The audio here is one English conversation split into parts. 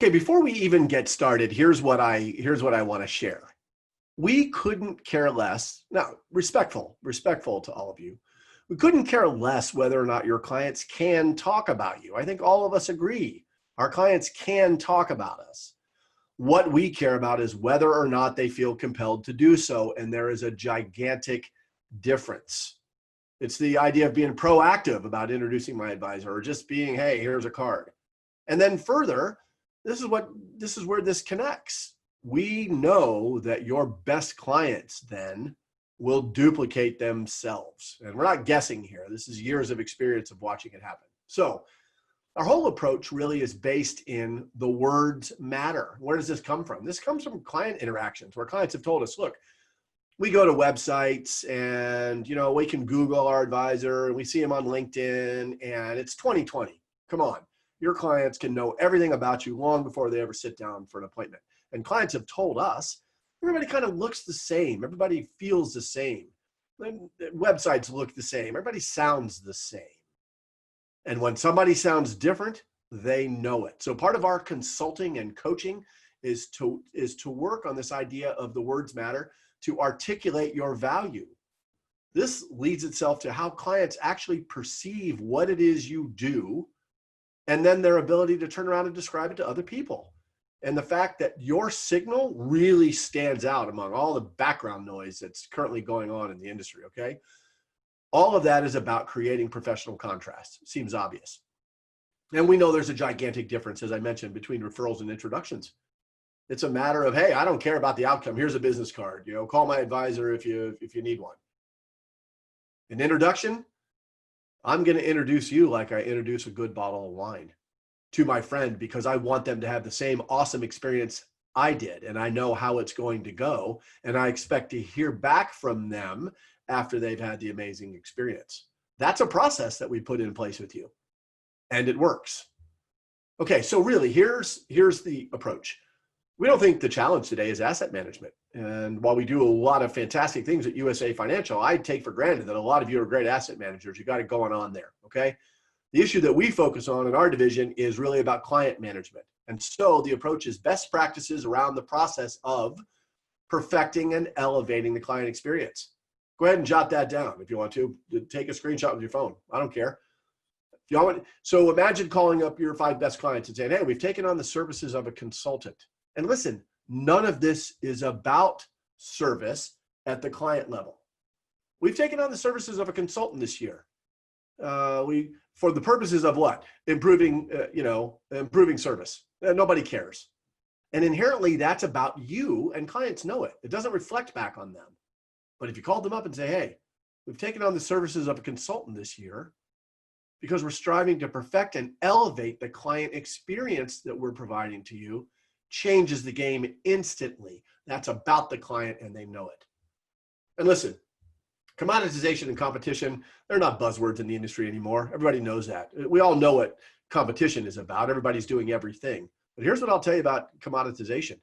Okay, before we even get started, here's what I want to share. We couldn't care less. Now, respectful to all of you. We couldn't care less whether or not your clients can talk about you. I think all of us agree. Our clients can talk about us. What we care about is whether or not they feel compelled to do so, and there is a gigantic difference. It's the idea of being proactive about introducing my advisor, or just being, hey, here's a card. And then further, this is where this connects. We know that your best clients then will duplicate themselves. And we're not guessing here. This is years of experience of watching it happen. So our whole approach really is based in the words matter. Where does this come from? This comes from client interactions where clients have told us, look, we go to websites and, we can Google our advisor and we see him on LinkedIn and it's 2020. Come on. Your clients can know everything about you long before they ever sit down for an appointment. And clients have told us, everybody kind of looks the same. Everybody feels the same. Websites look the same. Everybody sounds the same. And when somebody sounds different, they know it. So part of our consulting and coaching is to work on this idea of the words matter, to articulate your value. This leads itself to how clients actually perceive what it is you do, and then their ability to turn around and describe it to other people. And the fact that your signal really stands out among all the background noise that's currently going on in the industry, okay? All of that is about creating professional contrast. Seems obvious. And we know there's a gigantic difference, as I mentioned, between referrals and introductions. It's a matter of, hey, I don't care about the outcome. Here's a business card. Call my advisor if you need one. An introduction, I'm going to introduce you like I introduce a good bottle of wine to my friend because I want them to have the same awesome experience I did, and I know how it's going to go, and I expect to hear back from them after they've had the amazing experience. That's a process that we put in place with you, and it works. Okay, so really, here's the approach. We don't think the challenge today is asset management. And while we do a lot of fantastic things at USA Financial, I take for granted that a lot of you are great asset managers. You got it going on there, okay? The issue that we focus on in our division is really about client management. And so the approach is best practices around the process of perfecting and elevating the client experience. Go ahead and jot that down if you want to. Take a screenshot with your phone. I don't care. So imagine calling up your 5 best clients and saying, hey, we've taken on the services of a consultant. And listen, none of this is about service at the client level. We've taken on the services of a consultant this year. For the purposes of what? Improving service. Nobody cares. And inherently, that's about you, and clients know it. It doesn't reflect back on them. But if you called them up and say, hey, we've taken on the services of a consultant this year because we're striving to perfect and elevate the client experience that we're providing to you, changes the game instantly. That's about the client, and they know it. And listen, commoditization and competition, they're not buzzwords in the industry anymore. Everybody knows that. We all know what competition is about. Everybody's doing everything. But here's what I'll tell you about commoditization.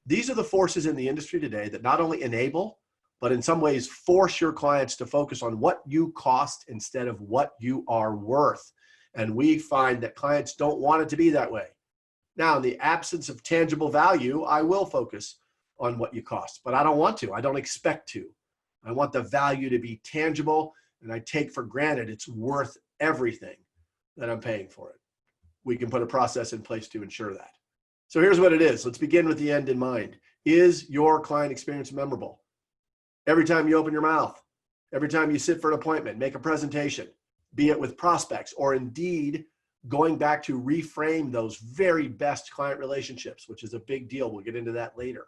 These are the forces in the industry today that not only enable, but in some ways force your clients to focus on what you cost instead of what you are worth. And we find that clients don't want it to be that way. Now, in the absence of tangible value, I will focus on what you cost, but I don't want to. I don't expect to. I want the value to be tangible, and I take for granted it's worth everything that I'm paying for it. We can put a process in place to ensure that. So here's what it is. Let's begin with the end in mind. Is your client experience memorable? Every time you open your mouth, every time you sit for an appointment, make a presentation, be it with prospects or indeed going back to reframe those very best client relationships, which is a big deal. We'll get into that later.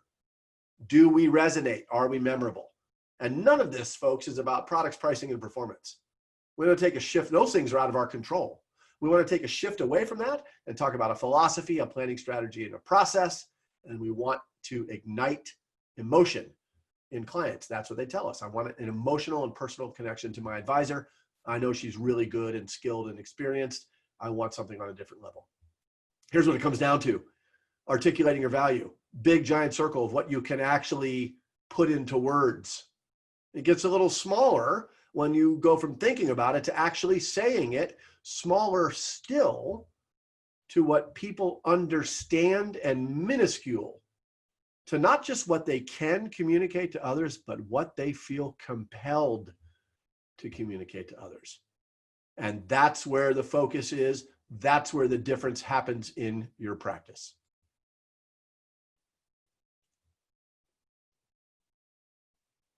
Do we resonate? Are we memorable? And none of this, folks, is about products, pricing, and performance. We want to take a shift. Those things are out of our control. We want to take a shift away from that and talk about a philosophy, a planning strategy, and a process. And we want to ignite emotion in clients. That's what they tell us. I want an emotional and personal connection to my advisor. I know she's really good and skilled and experienced. I want something on a different level. Here's what it comes down to. Articulating your value. Big giant circle of what you can actually put into words. It gets a little smaller when you go from thinking about it to actually saying it. Smaller still to what people understand and minuscule to not just what they can communicate to others, but what they feel compelled to communicate to others. And that's where the focus is. That's where the difference happens in your practice.